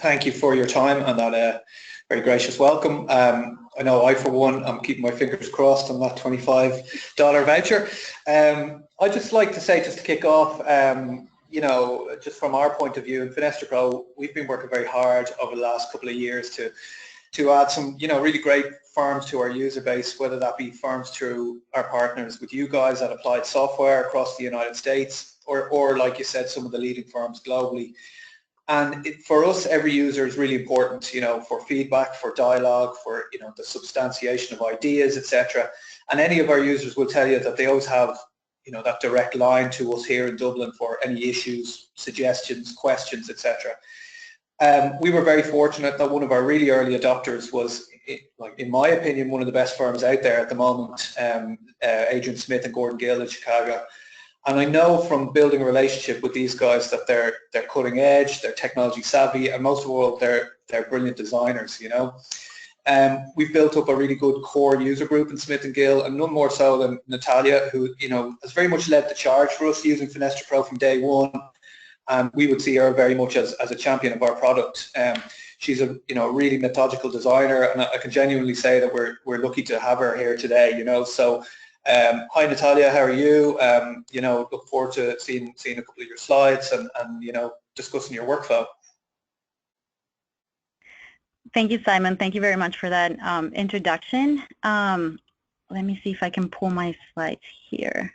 Thank you for your time and that very gracious welcome. I know I, for one, I'm keeping my fingers crossed on that $25 voucher. I'd just like to say, just to kick off, you know, just from our point of view in FenestraPro, we've been working very hard over the last couple of years to add some, you know, really great firms to our user base, whether that be firms through our partners with you guys at Applied Software across the United States, or like you said, some of the leading firms globally. And for us, every user is really important, you know, for feedback, for dialogue, for, you know, the substantiation of ideas, etc. And any of our users will tell you that they always have, you know, that direct line to us here in Dublin for any issues, suggestions, questions, etc. We were very fortunate that one of our really early adopters was, like, in my opinion, one of the best firms out there at the moment, Adrian Smith and Gordon Gill in Chicago. And I know from building a relationship with these guys that they're cutting edge, they're technology savvy, and most of all, they're brilliant designers, you know. We've built up a really good core user group in Smith & Gill, and none more so than Natalia, who, you know, has very much led the charge for us using FenestraPro from day one. And we would see her very much as a champion of our product. She's a, you know, really methodical designer, and I can genuinely say that we're lucky to have her here today, you know. So hi Natalia, how are you? You know, look forward to seeing a couple of your slides and you know, discussing your workflow. Thank you, Simon. Thank you very much for that introduction. Let me see if I can pull my slides here.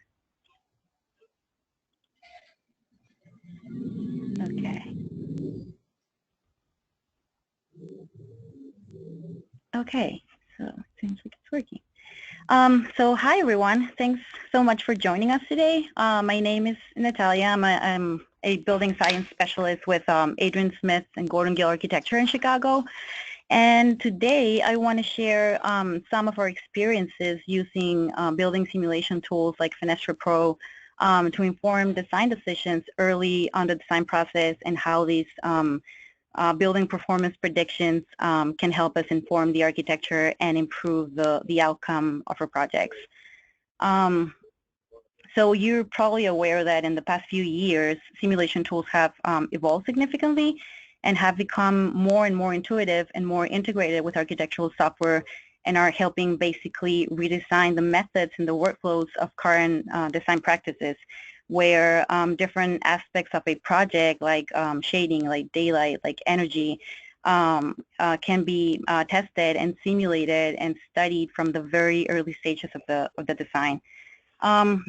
Okay. Okay, so it seems like it's working. So hi everyone, thanks so much for joining us today. My name is Natalia. I'm a building science specialist with Adrian Smith and Gordon Gill Architecture in Chicago. And today I want to share some of our experiences using building simulation tools like FenestraPro to inform design decisions early on the design process, and how these building performance predictions can help us inform the architecture and improve the outcome of our projects. So you're probably aware that in the past few years, simulation tools have evolved significantly and have become more and more intuitive and more integrated with architectural software, and are helping basically redesign the methods and the workflows of current design practices, where different aspects of a project, like shading, like daylight, like energy, can be tested and simulated and studied from the very early stages of the design.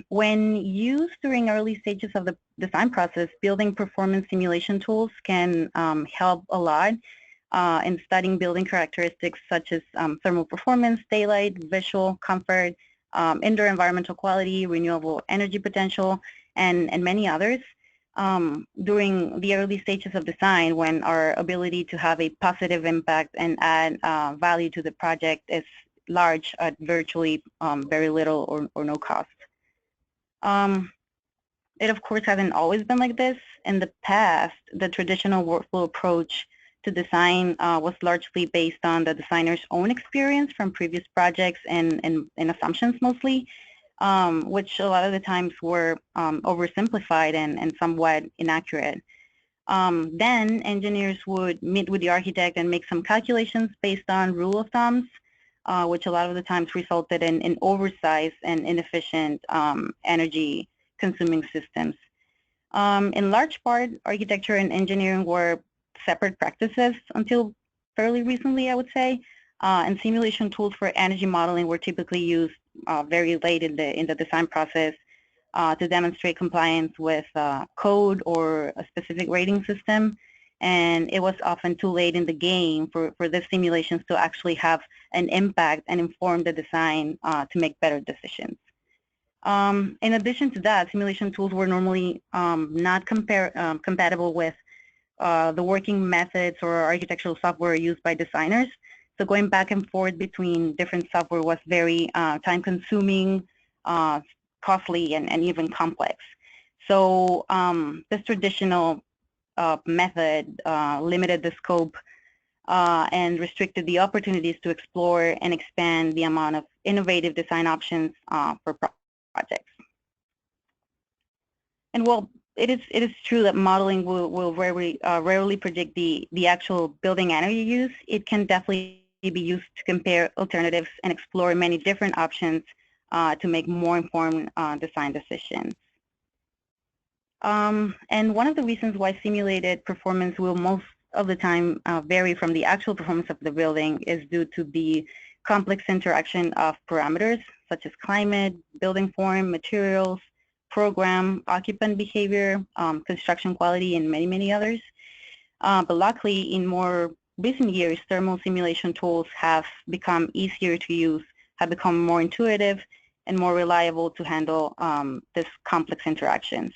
When used during early stages of the design process, building performance simulation tools can help a lot in studying building characteristics such as thermal performance, daylight, visual comfort, indoor environmental quality, renewable energy potential, and many others. During the early stages of design, when our ability to have a positive impact and add value to the project is large at virtually very little or no cost. It of course hasn't always been like this. In the past, the traditional workflow approach to design was largely based on the designer's own experience from previous projects and assumptions mostly, which a lot of the times were oversimplified and somewhat inaccurate. Then engineers would meet with the architect and make some calculations based on rule of thumbs, which a lot of the times resulted in oversized and inefficient energy consuming systems. In large part, architecture and engineering were separate practices until fairly recently, I would say, and simulation tools for energy modeling were typically used very late in the design process to demonstrate compliance with code or a specific rating system. And it was often too late in the game for the simulations to actually have an impact and inform the design to make better decisions. In addition to that, simulation tools were normally not compatible with the working methods or architectural software used by designers. So going back and forth between different software was very time-consuming, costly, and even complex. So this traditional method limited the scope and restricted the opportunities to explore and expand the amount of innovative design options for projects. And well, it is true that modeling will rarely predict the actual building energy use. It can definitely be used to compare alternatives and explore many different options to make more informed design decisions. And one of the reasons why simulated performance will most of the time vary from the actual performance of the building is due to the complex interaction of parameters such as climate, building form, materials, program, occupant behavior, construction quality, and many, many others. But luckily, in more recent years, thermal simulation tools have become easier to use, have become more intuitive, and more reliable to handle this complex interactions.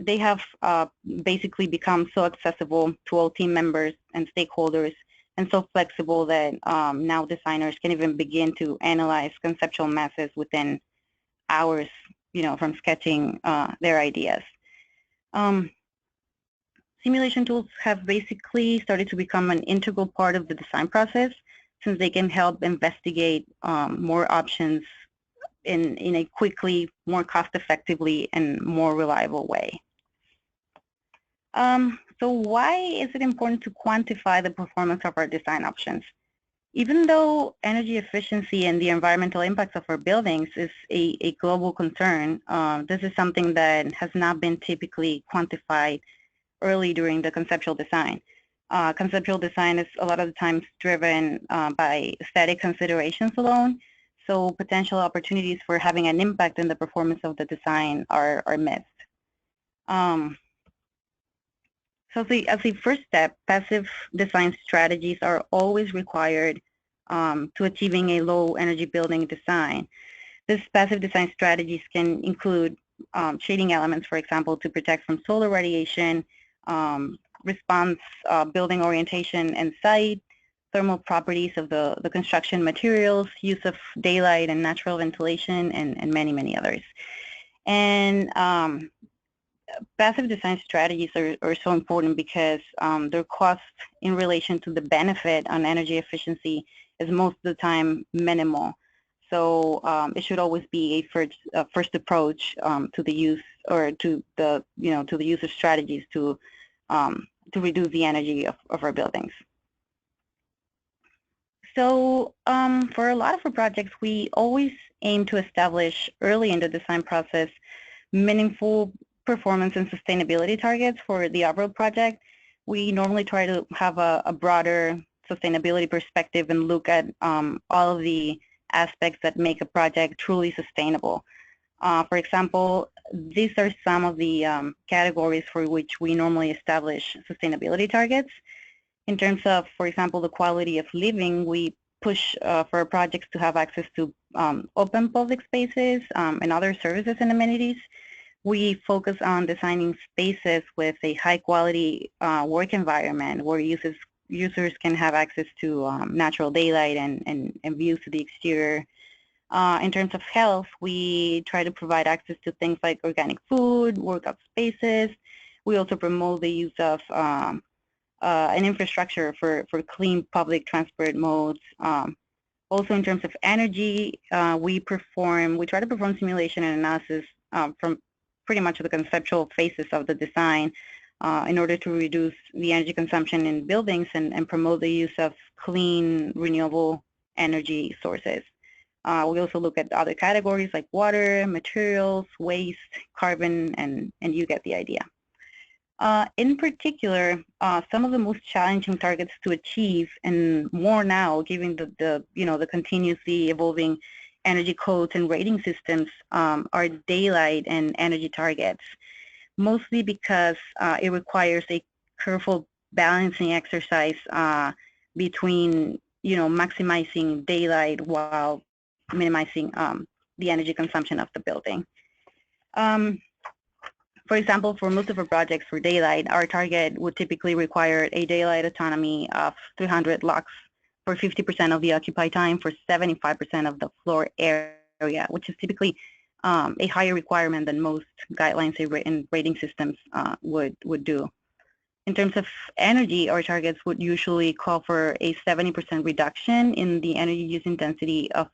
They have basically become so accessible to all team members and stakeholders, and so flexible that now designers can even begin to analyze conceptual masses within hours, from sketching their ideas. Simulation tools have basically started to become an integral part of the design process, since they can help investigate more options in a quickly, more cost-effectively, and more reliable way. So why is it important to quantify the performance of our design options? Even though energy efficiency and the environmental impacts of our buildings is a global concern, this is something that has not been typically quantified early during the conceptual design. Conceptual design is a lot of the times driven by aesthetic considerations alone, so potential opportunities for having an impact in the performance of the design are missed. So as a first step, passive design strategies are always required to achieving a low energy building design. This passive design strategies can include shading elements, for example, to protect from solar radiation, response building orientation and site, thermal properties of the construction materials, use of daylight and natural ventilation, and many, many others. And passive design strategies are so important because their cost in relation to the benefit on energy efficiency is most of the time minimal. So it should always be a first approach to the use, or to the use of strategies to reduce the energy of our buildings. So for a lot of our projects, we always aim to establish early in the design process meaningful performance and sustainability targets for the overall project. We normally try to have a broader sustainability perspective and look at all of the aspects that make a project truly sustainable. For example, these are some of the categories for which we normally establish sustainability targets. In terms of, for example, the quality of living, we push for our projects to have access to open public spaces and other services and amenities. We focus on designing spaces with a high quality work environment where users can have access to natural daylight and views to the exterior. In terms of health, we try to provide access to things like organic food, workout spaces. We also promote the use of an infrastructure for clean public transport modes. Also, in terms of energy, we try to perform simulation and analysis from pretty much the conceptual phases of the design in order to reduce the energy consumption in buildings and promote the use of clean, renewable energy sources. We also look at other categories like water, materials, waste, carbon, and you get the idea. In particular, some of the most challenging targets to achieve, and more now, given the continuously evolving energy codes and rating systems, are daylight and energy targets, mostly because it requires a careful balancing exercise between maximizing daylight while minimizing the energy consumption of the building. For example, for most of our projects for daylight, our target would typically require a daylight autonomy of 300 lux for 50% of the occupied time for 75% of the floor area, which is typically a higher requirement than most guidelines and rating systems would do. In terms of energy, our targets would usually call for a 70% reduction in the energy use intensity of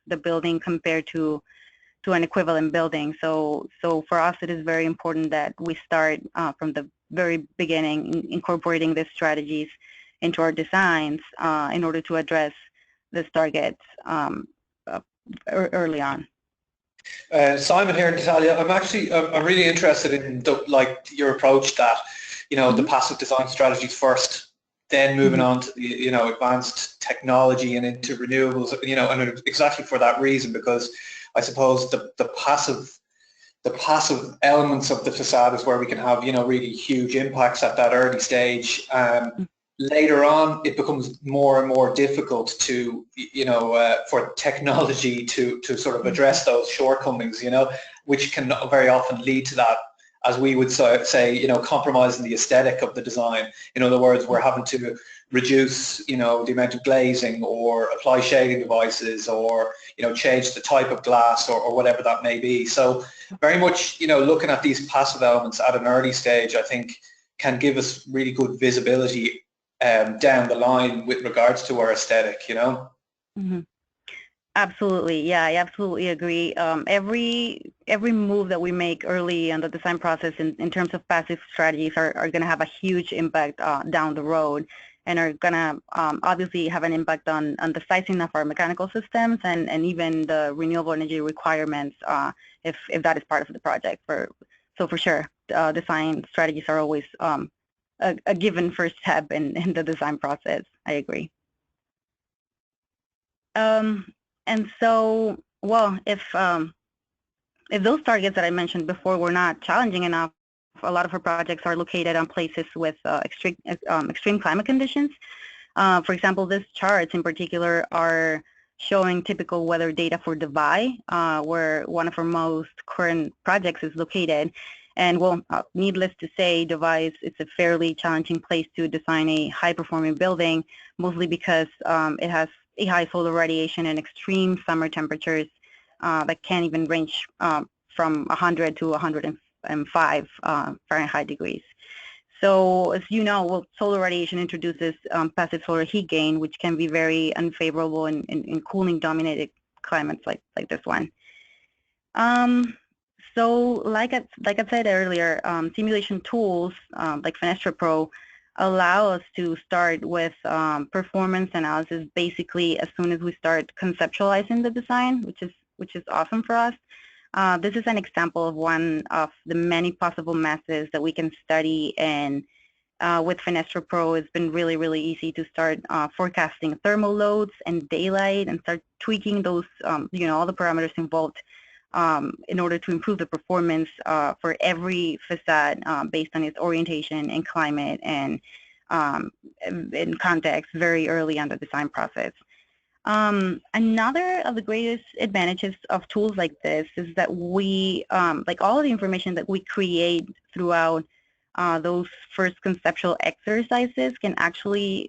the building compared to an equivalent building. So for us, it is very important that we start from the very beginning, incorporating these strategies into our designs in order to address this target early on. Simon here in Italia. I'm really interested in like your approach that, you know, the passive design strategies first, then moving on to the, you know, advanced technology and into renewables, you know, and exactly for that reason, because I suppose the passive elements of the facade is where we can have, you know, really huge impacts at that early stage. Later on, it becomes more and more difficult to, you know, for technology to sort of address those shortcomings, you know, which can very often lead to that, as we would say, you know, compromising the aesthetic of the design. In other words, we're having to reduce, you know, the amount of glazing or apply shading devices or, you know, change the type of glass or whatever that may be. So very much, you know, looking at these passive elements at an early stage, I think can give us really good visibility down the line with regards to our aesthetic, you know? Absolutely, yeah, I absolutely agree. Every move that we make early in the design process in terms of passive strategies are going to have a huge impact down the road, and are going to obviously have an impact on the sizing of our mechanical systems and even the renewable energy requirements if that is part of the project. So for sure, design strategies are always a given first step in the design process. I agree. And so, well, if those targets that I mentioned before were not challenging enough, a lot of our projects are located on places with extreme climate conditions. For example, these charts in particular are showing typical weather data for Dubai, where one of our most current projects is located. And well, needless to say, Dubai it's a fairly challenging place to design a high-performing building, mostly because it has a high solar radiation and extreme summer temperatures that can even range from 100 to 105 Fahrenheit degrees. So as you know, well, solar radiation introduces passive solar heat gain, which can be very unfavorable in cooling dominated climates like this one. So like I said earlier, simulation tools like FenestraPro allow us to start with performance analysis basically as soon as we start conceptualizing the design, which is awesome for us. This is an example of one of the many possible methods that we can study, and with FenestraPro, it's been really, really easy to start forecasting thermal loads and daylight and start tweaking those, you know, all the parameters involved in order to improve the performance for every facade based on its orientation and climate and in context very early on the design process. Another of the greatest advantages of tools like this is that we, like all of the information that we create throughout those first conceptual exercises can actually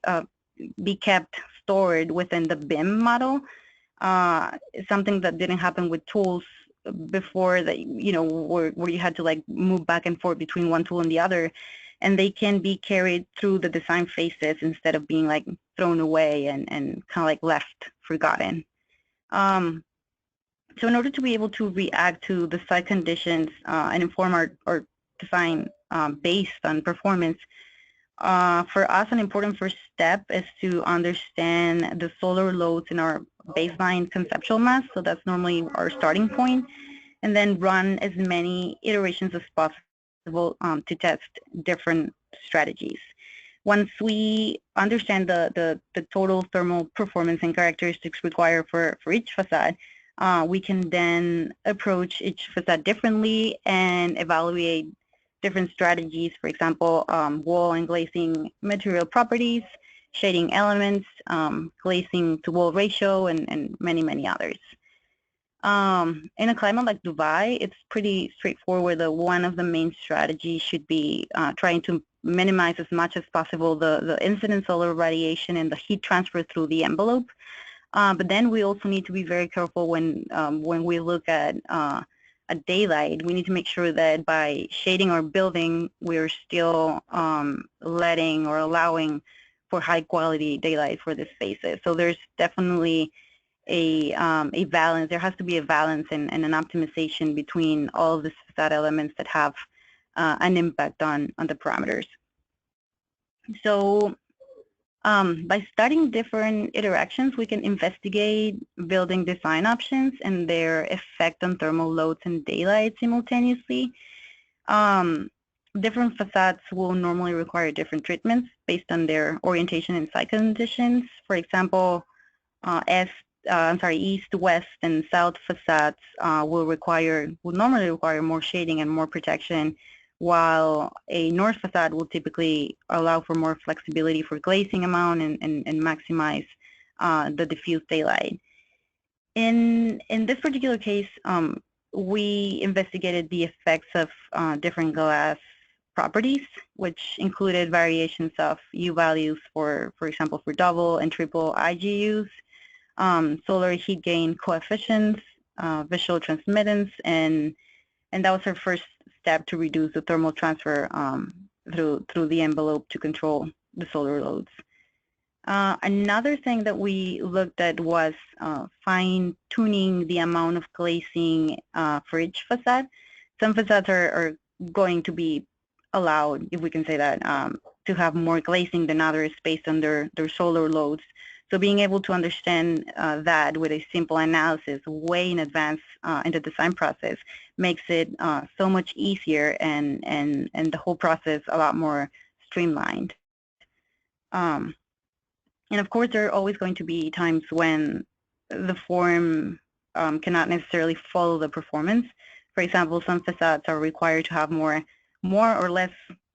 be kept stored within the BIM model. Something that didn't happen with tools before, that, you know, where you had to like move back and forth between one tool and the other, and they can be carried through the design phases instead of being like thrown away and kind of like left forgotten. So in order to be able to react to the site conditions and inform our design based on performance, for us an important first step is to understand the solar loads in our baseline conceptual mass, so that's normally our starting point, and then run as many iterations as possible to test different strategies. Once we understand the total thermal performance and characteristics required for each facade, we can then approach each facade differently and evaluate different strategies, for example, wall and glazing material properties, shading elements, glazing to wall ratio, and many, many others. In a climate like Dubai, it's pretty straightforward that one of the main strategies should be trying to minimize as much as possible the incident solar radiation and the heat transfer through the envelope. But then we also need to be very careful when we look at daylight. We need to make sure that by shading our building, we're still letting or allowing for high quality daylight for the spaces. So there's definitely a balance. There has to be a balance and an optimization between all of the facade elements that have an impact on the parameters. So by studying different interactions, we can investigate building design options and their effect on thermal loads and daylight simultaneously. Different facades will normally require different treatments based on their orientation and site conditions. For example, east, west, and south facades will normally require more shading and more protection, while a north facade will typically allow for more flexibility for glazing amount and maximize the diffuse daylight. In this particular case, we investigated the effects of different glass properties, which included variations of U values for example, for double and triple IGUs, solar heat gain coefficients, visual transmittance, and that was our first step to reduce the thermal transfer through the envelope to control the solar loads. Another thing that we looked at was fine-tuning the amount of glazing for each facade. Some facades are going to be allowed, if we can say that, to have more glazing than others based on their solar loads. So being able to understand that with a simple analysis way in advance in the design process makes it so much easier and the whole process a lot more streamlined. And of course, there are always going to be times when the form cannot necessarily follow the performance. For example, some facades are required to have more or less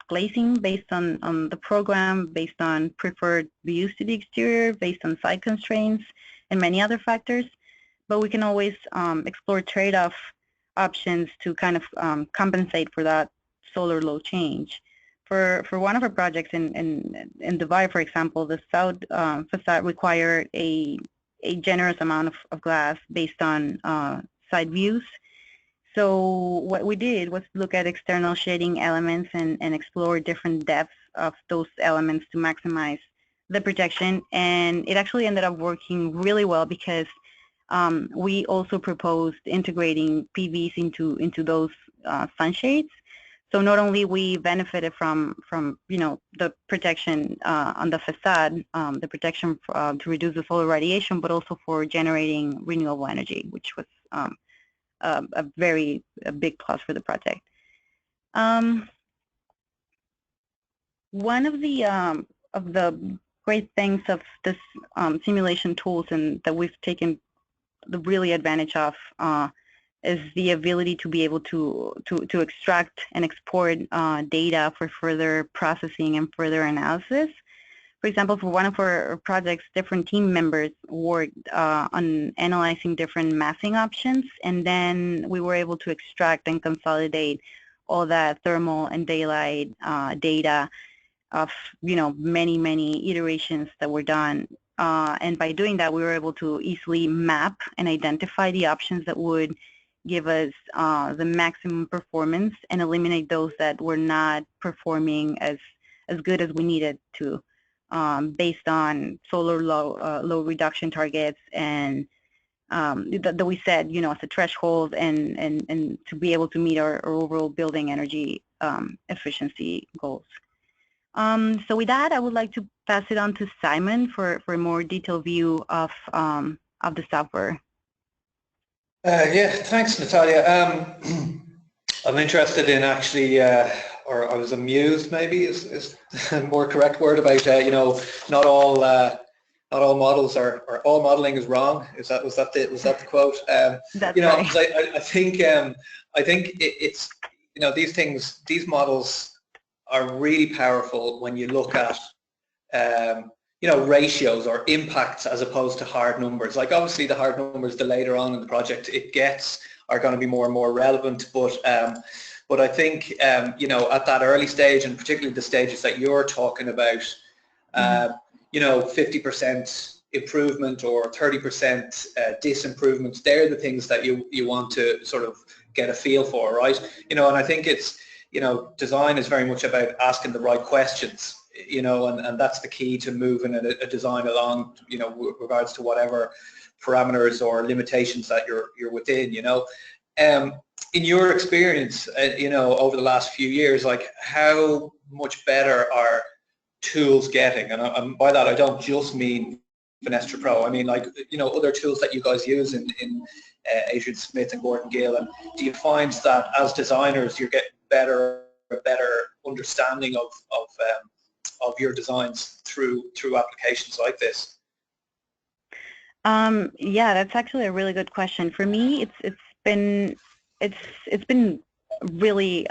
glazing based on the program, based on preferred views to the exterior, based on site constraints, and many other factors. But we can always explore trade-off options to kind of compensate for that solar load change. For one of our projects in Dubai, for example, the south facade required a generous amount of glass based on side views. So what we did was look at external shading elements and explore different depths of those elements to maximize the protection. And it actually ended up working really well because we also proposed integrating PVs into those sunshades. So not only we benefited from the protection on the facade, the protection to reduce the solar radiation, but also for generating renewable energy, which was a big plus for the project. One of the great things of this simulation tools and that we've taken the really advantage of is the ability to be able to extract and export data for further processing and further analysis. For example, for one of our projects, different team members worked on analyzing different massing options, and then we were able to extract and consolidate all that thermal and daylight data of many iterations that were done. And by doing that, we were able to easily map and identify the options that would give us the maximum performance and eliminate those that were not performing as good as we needed to, based on solar load reduction targets and that we set as a threshold and to be able to meet our overall building energy efficiency goals. So with that, I would like to pass it on to Simon for a more detailed view of the software. Yeah, thanks, Natalia. I'm interested in actually, or I was amused, maybe is a more correct word, about not all models are, or all modeling is wrong. Was that the quote? That's right. I think it's these models are really powerful when you look at ratios or impacts as opposed to hard numbers. Like obviously the hard numbers, the later on in the project it gets, are going to be more and more relevant, but I think at that early stage, and particularly the stages that you're talking about, 50% improvement or 30% disimprovement, they're the things that you want to sort of get a feel for, right? And I think it's design is very much about asking the right questions. you know, and that's the key to moving a design along, you know, with regards to whatever parameters or limitations that you're within, you know. In your experience, you know, over the last few years, like how much better are tools getting? And by that I don't just mean FenestraPro. I mean, like, you know, other tools that you guys use in Adrian Smith and Gordon Gill. And do you find that as designers you're getting a better understanding of your designs through applications like this? Yeah, that's actually a really good question. For me, it's been really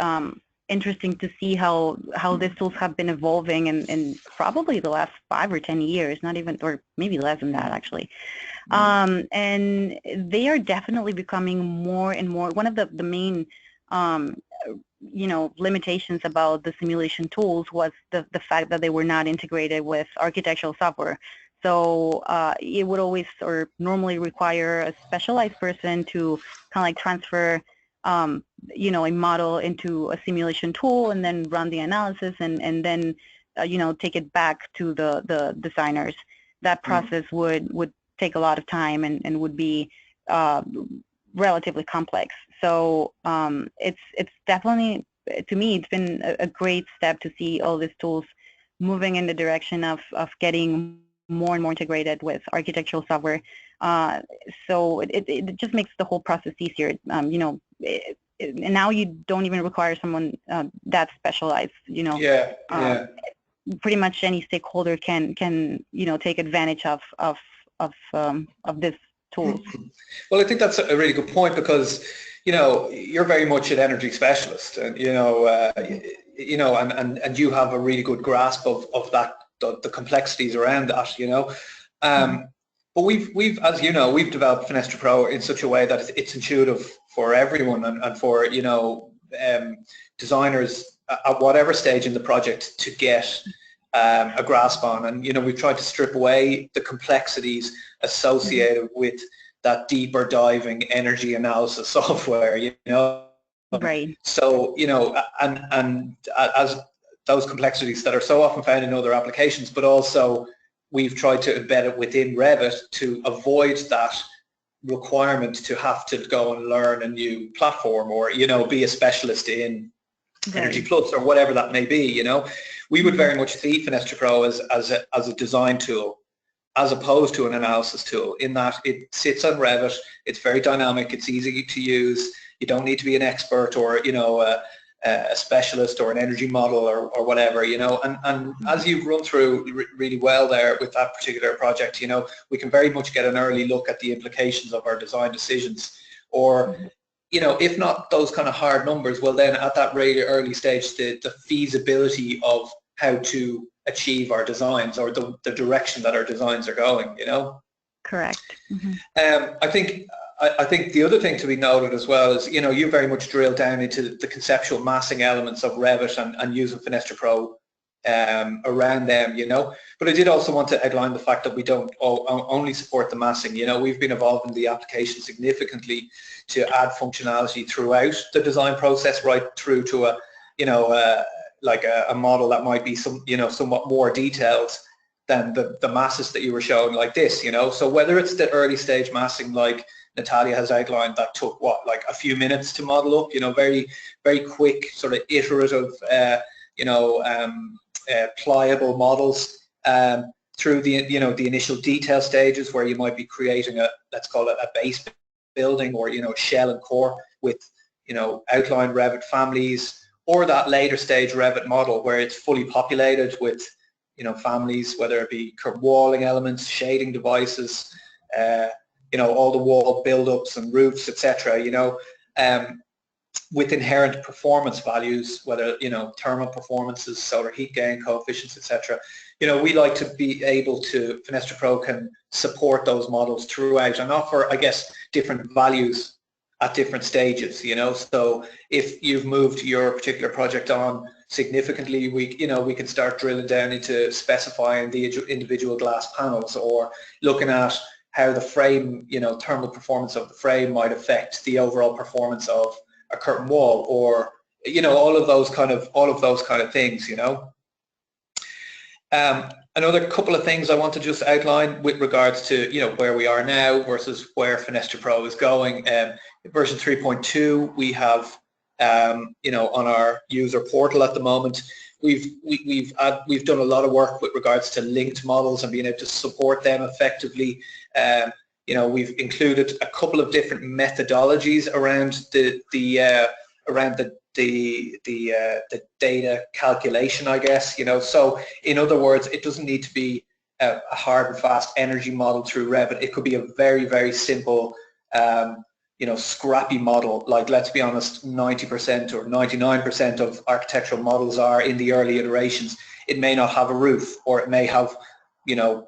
interesting to see how these tools have been evolving in probably the last 5 or 10 years, not even, or maybe less than that actually. And they are definitely becoming more and more. One of the main you know, limitations about the simulation tools was the fact that they were not integrated with architectural software. So it would always or normally require a specialized person to kind of like transfer you know, a model into a simulation tool and then run the analysis and then you know, take it back to the designers. That process would take a lot of time and would be relatively complex. So it's definitely, to me, it's been a great step to see all these tools moving in the direction of getting more and more integrated with architectural software. So it just makes the whole process easier. You know, and now you don't even require someone that specialized. You know, pretty much any stakeholder can you know, take advantage of this tools. Well, I think that's a really good point, because you know, you're very much an energy specialist, and you know, and you have a really good grasp of that, the complexities around that, you know. But we've, as you know, we've developed FenestraPro in such a way that it's intuitive for everyone, and for, you know, designers at whatever stage in the project to get a grasp on. And you know, we've tried to strip away the complexities associated with that deeper diving energy analysis software, you know. Right. So, you know, and as those complexities that are so often found in other applications, but also we've tried to embed it within Revit to avoid that requirement to have to go and learn a new platform, or, you know, be a specialist in Energy Plus or whatever that may be, you know. We would very much see FenestraPro as a design tool, as opposed to an analysis tool, in that it sits on Revit, it's very dynamic, it's easy to use, you don't need to be an expert or, you know, a specialist or an energy model or whatever, you know. And as you've run through really well there with that particular project, you know, we can very much get an early look at the implications of our design decisions, or, you know, if not those kind of hard numbers, well then at that really early stage, the feasibility of how to achieve our designs, or the direction that our designs are going, you know. Correct. I think the other thing to be noted as well is, you know, you very much drill down into the conceptual massing elements of Revit and using FenestraPro around them, you know. But I did also want to outline the fact that we don't only support the massing. You know, we've been evolving the application significantly to add functionality throughout the design process, right through to a, you know, like a model that might be somewhat more detailed than the masses that you were showing like this, you know. So whether it's the early stage massing like Natalia has outlined, that took what, like a few minutes to model up, you know, very quick sort of iterative pliable models, through the, you know, the initial detail stages where you might be creating let's call it a base building, or, you know, shell and core with, you know, outline Revit families, or that later stage Revit model where it's fully populated with, you know, families, whether it be walling elements, shading devices, you know, all the wall build-ups and roofs, etc., you know, with inherent performance values, whether, you know, thermal performances, solar heat gain coefficients, etc. You know, we like to be able to, FenestraPro can support those models throughout and offer, I guess, different values at different stages, you know. So if you've moved your particular project on significantly, we can start drilling down into specifying the individual glass panels, or looking at how the frame, you know, thermal performance of the frame might affect the overall performance of a curtain wall, or, you know, all of those kind of things, you know. Another couple of things I want to just outline with regards to, you know, where we are now versus where FenestraPro is going. Version 3.2, we have, you know, on our user portal at the moment, we've done a lot of work with regards to linked models and being able to support them effectively. You know, we've included a couple of different methodologies around the data calculation, I guess, you know. So in other words, it doesn't need to be a hard and fast energy model through Revit. It could be a very, very simple, you know, scrappy model. Like, let's be honest, 90% or 99% of architectural models are in the early iterations. It may not have a roof, or it may have, you know,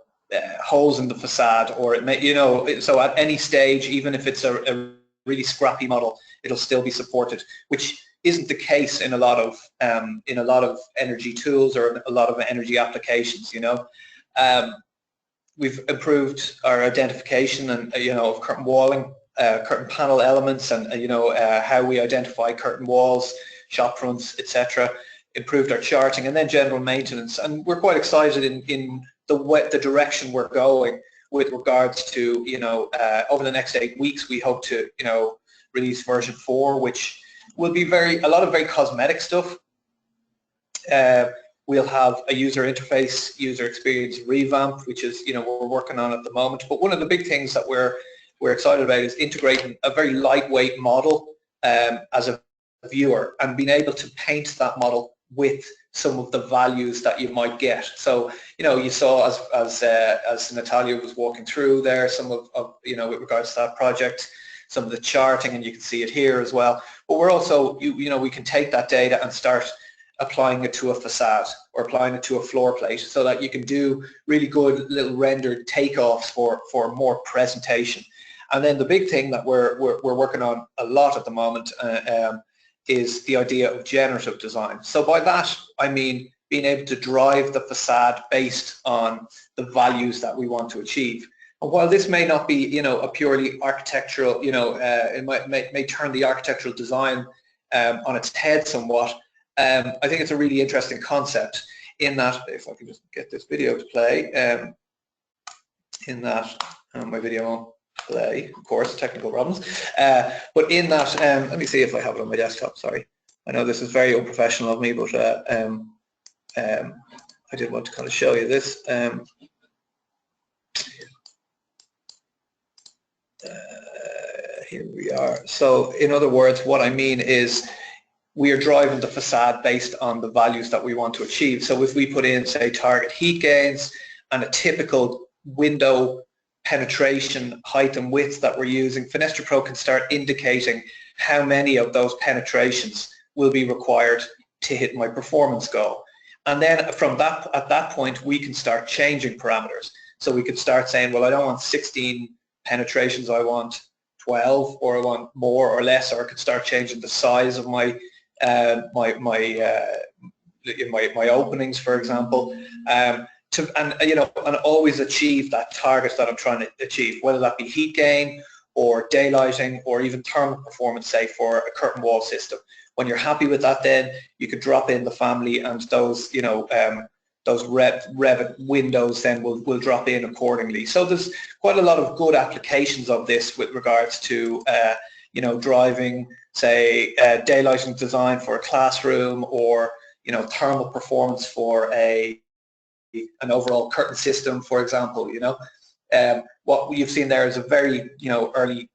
holes in the facade, or it may, you know, so at any stage, even if it's a really scrappy model, it'll still be supported, which isn't the case in a lot of energy tools or a lot of energy applications, you know. We've improved our identification and, you know, of curtain walling, curtain panel elements, and, you know, how we identify curtain walls, shop fronts, etc. Improved our charting, and then general maintenance. And we're quite excited in the direction we're going with regards to, you know, over the next 8 weeks, we hope to, you know, release version 4, which will be a lot of very cosmetic stuff. We'll have a user interface, user experience revamp, which is, you know, what we're working on at the moment. But one of the big things that we're excited about is integrating a very lightweight model as a viewer, and being able to paint that model with some of the values that you might get. So, you know, you saw as Natalia was walking through there, some of you know, with regards to that project, some of the charting, and you can see it here as well. But we're also, you know, we can take that data and start applying it to a facade or applying it to a floor plate, so that you can do really good little rendered takeoffs for more presentation. And then the big thing that we're working on a lot at the moment is the idea of generative design. So by that, I mean being able to drive the facade based on the values that we want to achieve. And while this may not be, you know, a purely architectural, you know, it may turn the architectural design on its head somewhat, I think it's a really interesting concept, in that, if I can just get this video to play, in that, my video won't play, of course, technical problems, but in that, let me see if I have it on my desktop. Sorry, I know this is very unprofessional of me, but I did want to kind of show you this. Here we are. So in other words, what I mean is we are driving the facade based on the values that we want to achieve. So if we put in, say, target heat gains and a typical window penetration height and width that we're using, FenestraPro can start indicating how many of those penetrations will be required to hit my performance goal. And then from that, at that point, we can start changing parameters. So we could start saying, well, I don't want 16 penetrations, I want 12, or I want more or less, or I could start changing the size of my my openings, for example, and you know, and always achieve that target that I'm trying to achieve, whether that be heat gain or daylighting or even thermal performance, say for a curtain wall system. When you're happy with that, then you could drop in the family, and those, you know, those Revit windows then will drop in accordingly. So there's quite a lot of good applications of this with regards to you know, driving, say, daylighting design for a classroom, or, you know, thermal performance for an overall curtain system, for example. You know, what you've seen there is a very, you know, early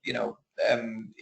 you know,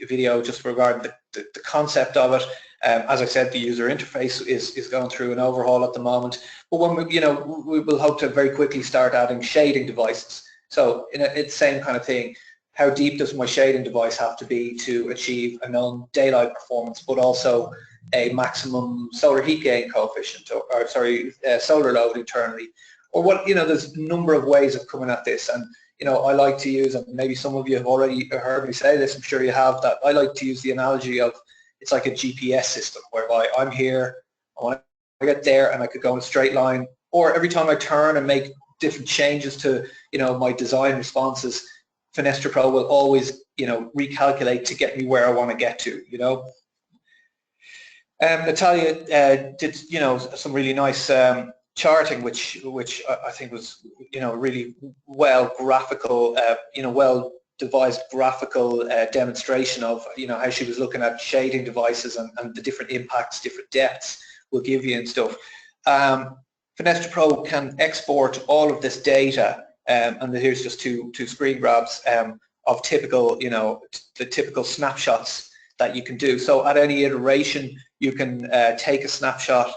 video just regarding the concept of it. As I said, the user interface is going through an overhaul at the moment. But when we, you know, we will hope to very quickly start adding shading devices. So it's the same kind of thing. How deep does my shading device have to be to achieve a known daylight performance, but also a maximum solar heat gain coefficient, or sorry, solar load internally, or what, you know, there's a number of ways of coming at this. And, you know, I like to use, and maybe some of you have already heard me say this, I'm sure you have, that I like to use the analogy of it's like a GPS system, whereby I'm here, I want to get there, and I could go in a straight line, or every time I turn and make different changes to, you know, my design responses, FenestraPro will always, you know, recalculate to get me where I want to get to, you know. Natalia did, you know, some really nice charting, which I think was, you know, really well graphical, you know, well devised graphical demonstration of, you know, how she was looking at shading devices and the different impacts, different depths will give you and stuff. FenestraPro can export all of this data, and here's just two screen grabs of typical, you know, the typical snapshots that you can do. So at any iteration, you can take a snapshot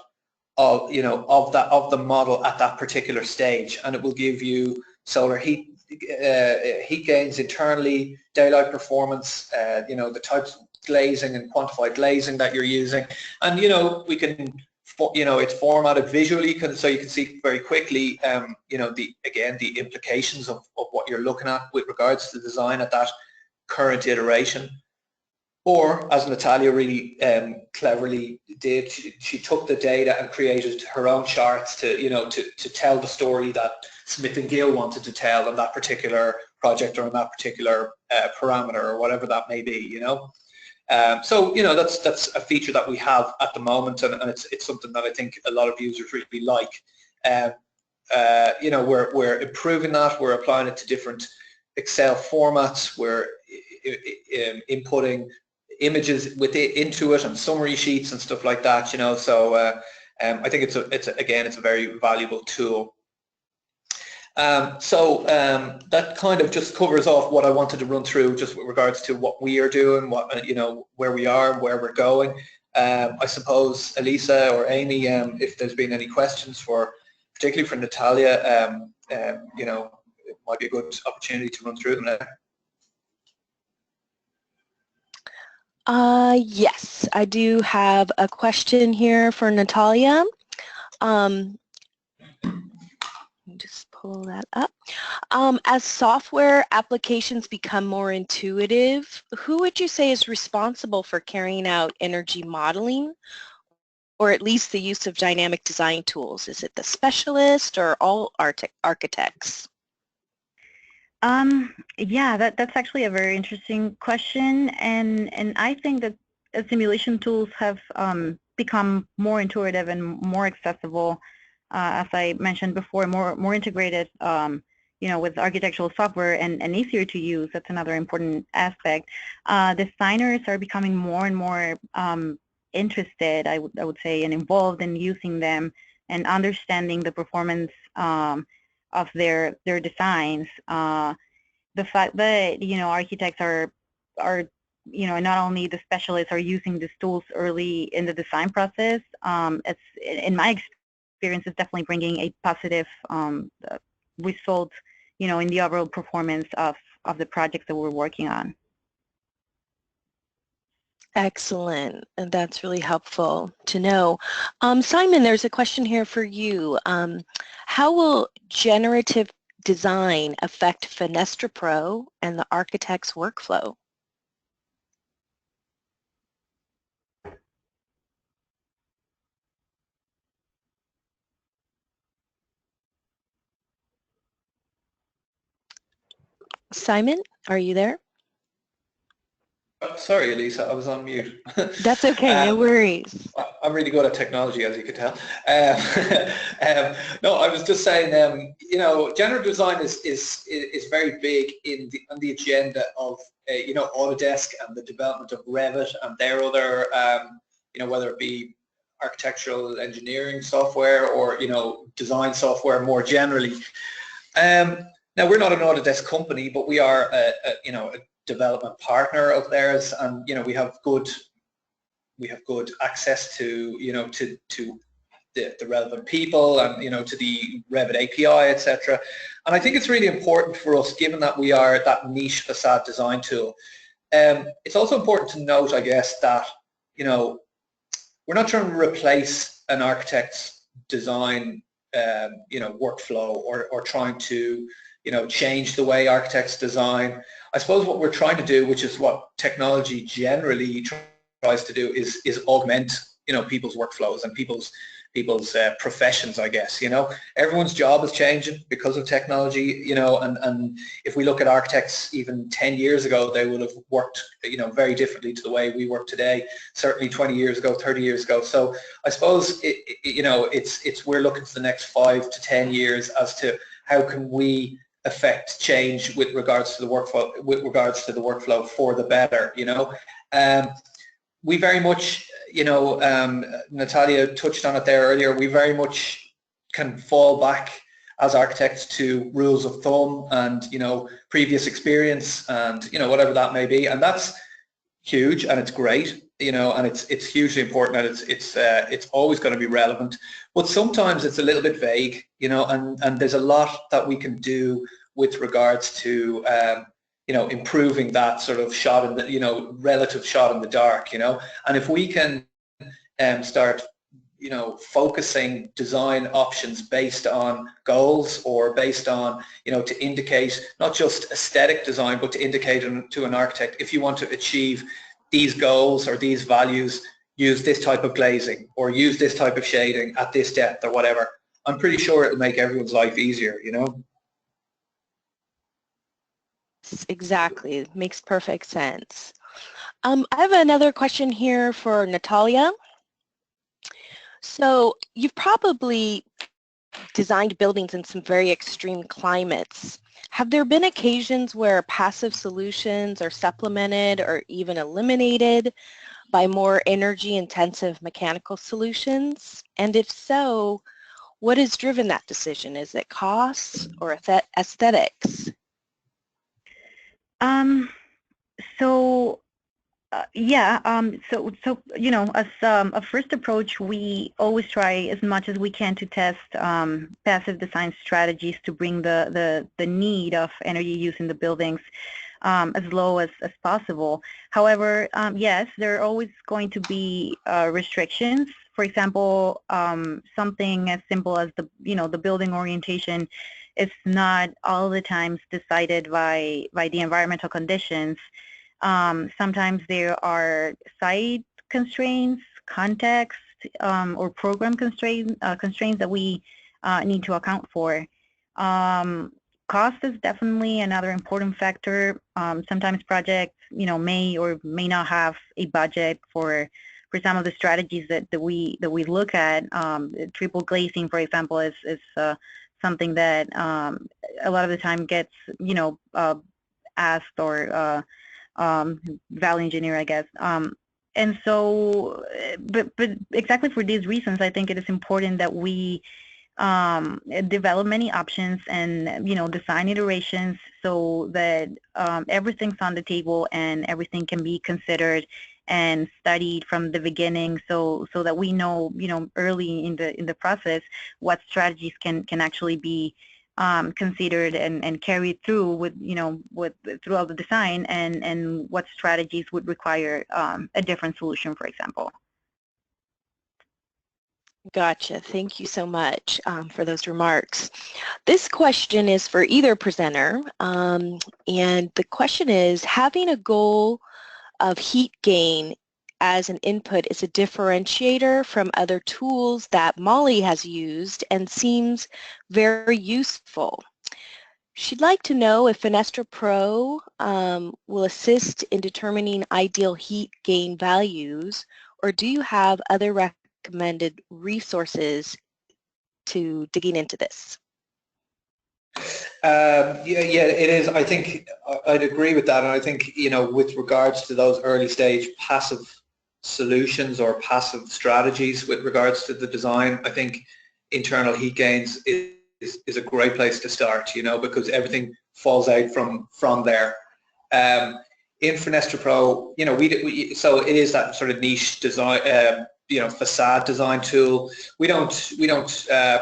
of, you know, of the model at that particular stage, and it will give you solar heat gains internally, daylight performance, you know, the types of glazing and quantified glazing that you're using, and, you know, we can, you know, it's formatted visually, so you can see very quickly, you know, the implications of what you're looking at with regards to the design at that current iteration. Or, as Natalia really cleverly did, she took the data and created her own charts to, you know, to tell the story that Smith and Gill wanted to tell on that particular project or on that particular parameter or whatever that may be, you know. So, you know, that's a feature that we have at the moment, and it's something that I think a lot of users really like. You know, we're improving that. We're applying it to different Excel formats. We're inputting images into it and summary sheets and stuff like that, you know. So I think it's a very valuable tool. That kind of just covers off what I wanted to run through, just with regards to what we are doing, what, you know, where we are and where we're going. I suppose Elisa or Amy, if there's been any questions particularly for Natalia, you know, it might be a good opportunity to run through them now. Yes, I do have a question here for Natalia. Just pull that up. As software applications become more intuitive, who would you say is responsible for carrying out energy modeling, or at least the use of dynamic design tools? Is it the specialist or all architects? Yeah, that's actually a very interesting question, and I think that simulation tools have become more intuitive and more accessible, as I mentioned before, more integrated, you know, with architectural software and easier to use. That's another important aspect. Designers are becoming more and more interested, I would say, and involved in using them and understanding the performance of their designs. The fact that, you know, architects are you know, not only the specialists are using these tools early in the design process, it's, in my experience, is definitely bringing a positive result, you know, in the overall performance of the projects that we're working on. Excellent, and that's really helpful to know. Simon, there's a question here for you. How will generative design affect FenestraPro and the architect's workflow? Simon, are you there? Oh, sorry, Elisa, I was on mute. That's okay, no worries. I'm really good at technology, as you can tell. No, I was just saying, you know, generative design is very big on the agenda of, you know, Autodesk and the development of Revit and their other, you know, whether it be architectural engineering software or, you know, design software more generally. Now, we're not an Autodesk company, but we are, you know, a development partner of theirs, and, you know, we have good access to, you know, to the relevant people, and, you know, to the Revit API, etc. And I think it's really important for us, given that we are that niche facade design tool. It's also important to note, I guess, that, you know, we're not trying to replace an architect's design, you know, workflow, or trying to, you know, change the way architects design. I suppose what we're trying to do, which is what technology generally tries to do, is augment, you know, people's workflows and people's people's professions, I guess. Everyone's job is changing because of technology, and if we look at architects even 10 years ago, they would have worked, very differently to the way we work today, certainly 20 years ago, 30 years ago. So I suppose, we're looking for the next 5 to 10 years as to how can we affect change with regards to the workflow for the better. We very much, Natalia touched on it there earlier, we very much can fall back as architects to rules of thumb and, previous experience and, whatever that may be. And that's huge and it's great, and it's hugely important, and it's always going to be relevant. But sometimes it's a little bit vague, and there's a lot that we can do with regards to improving that sort of shot in the, relative shot in the dark, and if we can start, focusing design options based on goals, or based on, to indicate not just aesthetic design, but to indicate to an architect, if you want to achieve these goals or these values, use this type of glazing or use this type of shading at this depth or whatever. I'm pretty sure it'll make everyone's life easier, Exactly. Makes perfect sense. I have another question here for Natalia. So you've probably designed buildings in some very extreme climates. Have there been occasions where passive solutions are supplemented or even eliminated by more energy-intensive mechanical solutions? And if so, what has driven that decision? Is it costs or aesthetics? As a first approach, we always try as much as we can to test passive design strategies to bring the need of energy use in the buildings as low as possible. However, yes, there are always going to be restrictions. For example, something as simple as the building orientation is not all the times decided by the environmental conditions. Sometimes there are site constraints, context, or program constraints that we need to account for. Cost is definitely another important factor. Sometimes projects, may or may not have a budget for some of the strategies that we look at. Triple glazing, for example, is something that a lot of the time gets, asked or value engineer, I guess. And so, but exactly for these reasons, I think it is important that we develop many options and, design iterations so that everything's on the table and everything can be considered and studied from the beginning, so that we know, early in the process what strategies can actually be considered and carried through with throughout the design, and what strategies would require a different solution, for example. Gotcha. Thank you so much for those remarks. This question is for either presenter, and the question is, having a goal of heat gain as an input is a differentiator from other tools that Molly has used and seems very useful. She'd like to know if FenestraPro will assist in determining ideal heat gain values, or do you have other recommended resources to digging into this? Yeah, it is. I think I'd agree with that, and I think, with regards to those early stage passive solutions or passive strategies with regards to the design, I think internal heat gains is a great place to start, because everything falls out from there. In FenestraPro, so it is that sort of niche design, facade design tool. We don't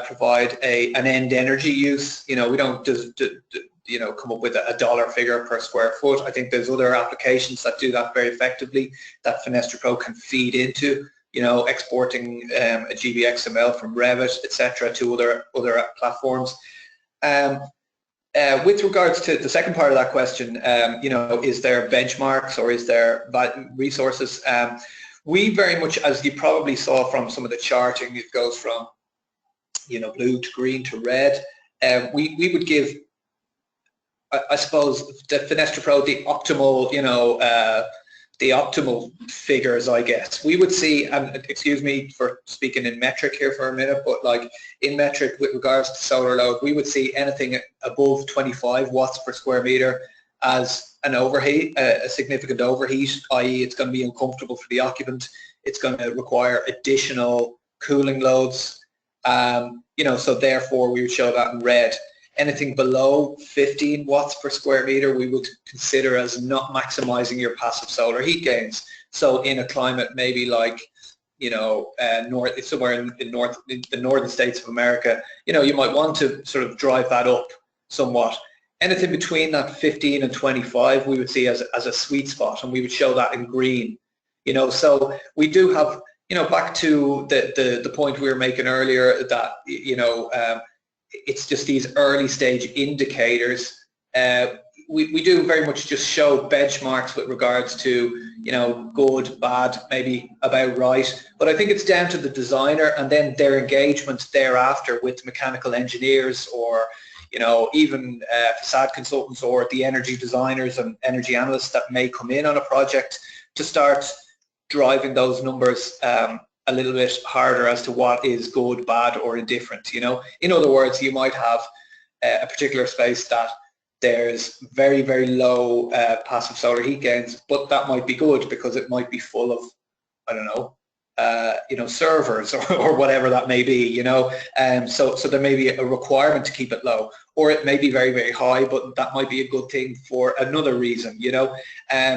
provide an end energy use. We don't just come up with a dollar figure per square foot. I think there's other applications that do that very effectively that FenestraPro can feed into. Exporting a GBXML from Revit, etc., to other platforms. With regards to the second part of that question, is there benchmarks or is there resources? we very much, as you probably saw from some of the charting, it goes from, you know, blue to green to red. We would give, I suppose, the FenestraPro the optimal, you know, the optimal figures, I guess. We would see, and excuse me for speaking in metric here for a minute, but like in metric with regards to solar load, we would see anything above 25 watts per square meter as an overheat, a significant overheat, i.e. it's going to be uncomfortable for the occupant. It's going to require additional cooling loads, you know, so therefore we would show that in red. Anything below 15 watts per square meter we would consider as not maximizing your passive solar heat gains. So in a climate maybe like, you know, somewhere in the northern states of America, you know, you might want to sort of drive that up somewhat. Anything between that 15 and 25 we would see as a sweet spot, and we would show that in green. You know, so we do have, you know, back to the point we were making earlier that, you know, it's just these early stage indicators. We do very much just show benchmarks with regards to, you know, good, bad, maybe about right. But I think it's down to the designer and then their engagement thereafter with mechanical engineers, or, you know, even facade consultants or the energy designers and energy analysts that may come in on a project to start driving those numbers a little bit harder as to what is good, bad, or indifferent. You know, in other words, you might have a particular space that there's very, very low passive solar heat gains, but that might be good because it might be full of, I don't know, you know, servers or whatever that may be. You know, so there may be a requirement to keep it low, or it may be very, very high, but that might be a good thing for another reason. You know,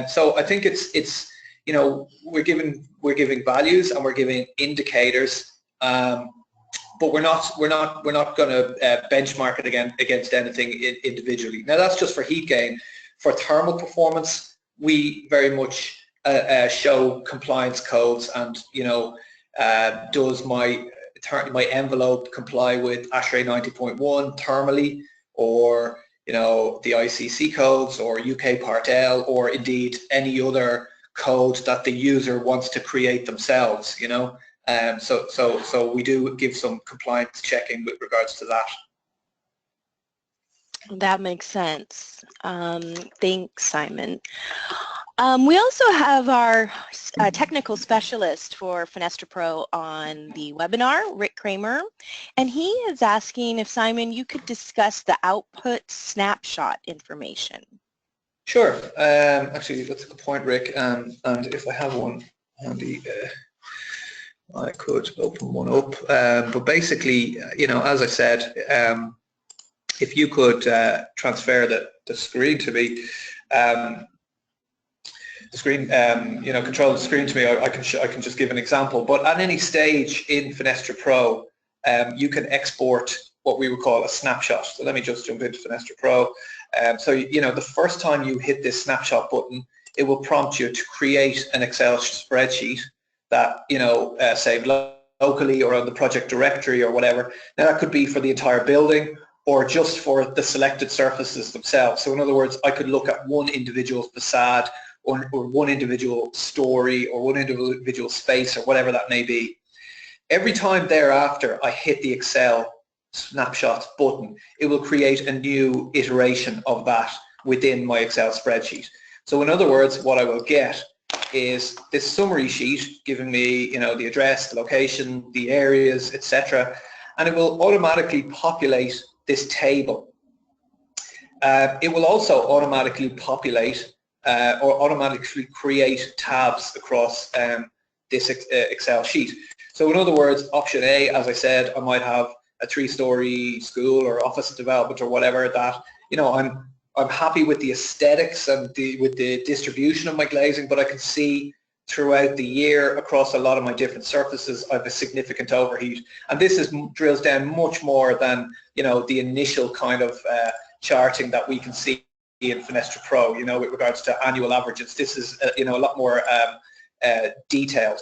so I think it's you know, we're giving values and we're giving indicators, but we're not going to benchmark it against anything individually. Now that's just for heat gain. For thermal performance, we very much show compliance codes, and, you know, does my envelope comply with ASHRAE 90.1 thermally, or, you know, the ICC codes, or UK Part L, or indeed any other code that the user wants to create themselves, you know. So we do give some compliance checking with regards to that. That makes sense. Thanks, Simon. We also have our technical specialist for FenestraPro on the webinar, Rick Kramer, and he is asking if, Simon, you could discuss the output snapshot information. Sure. Actually, that's a good point, Rick. And if I have one handy, I could open one up. But basically, you know, as I said, if you could transfer the screen to me, the screen, you know, control the screen to me, I can just give an example. But at any stage in FenestraPro, you can export what we would call a snapshot. So let me just jump into FenestraPro. So, you know, the first time you hit this snapshot button, it will prompt you to create an Excel spreadsheet that, you know, saved locally or on the project directory or whatever. Now that could be for the entire building or just for the selected surfaces themselves. So in other words, I could look at one individual facade or one individual story or one individual space or whatever that may be. Every time thereafter I hit the Excel snapshots button, it will create a new iteration of that within my Excel spreadsheet. So in other words, what I will get is this summary sheet giving me, you know, the address, the location, the areas, etc., and it will automatically populate this table. It will also automatically populate or automatically create tabs across this Excel sheet. So in other words, option A, as I said, I might have a 3-story school or office development or whatever that, you know, I'm happy with the aesthetics and with the distribution of my glazing, but I can see throughout the year across a lot of my different surfaces I have a significant overheat, and this drills down much more than, you know, the initial kind of charting that we can see in FenestraPro, you know, with regards to annual averages. This is you know, a lot more detailed.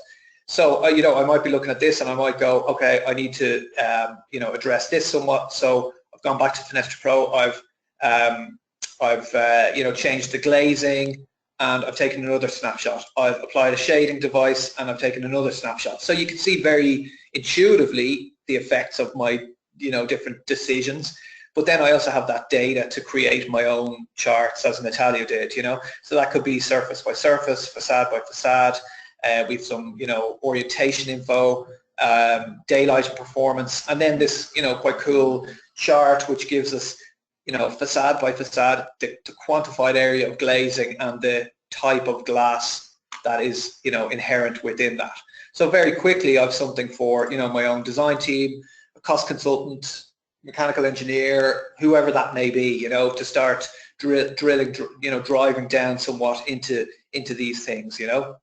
So, you know, I might be looking at this and I might go, okay, I need to, you know, address this somewhat. So I've gone back to FenestraPro. I've you know, changed the glazing. and I've taken another snapshot. I've applied a shading device and I've taken another snapshot. So you can see very intuitively the effects of my, you know, different decisions. But then I also have that data to create my own charts as Natalia did, you know. So that could be surface by surface, facade by facade, with some, you know, orientation info, daylight and performance, and then this, you know, quite cool chart which gives us, you know, facade by facade, the quantified area of glazing and the type of glass that is, you know, inherent within that. So very quickly I've something for, you know, my own design team, a cost consultant, mechanical engineer, whoever that may be, you know, to start drilling, you know, driving down somewhat into these things, you know.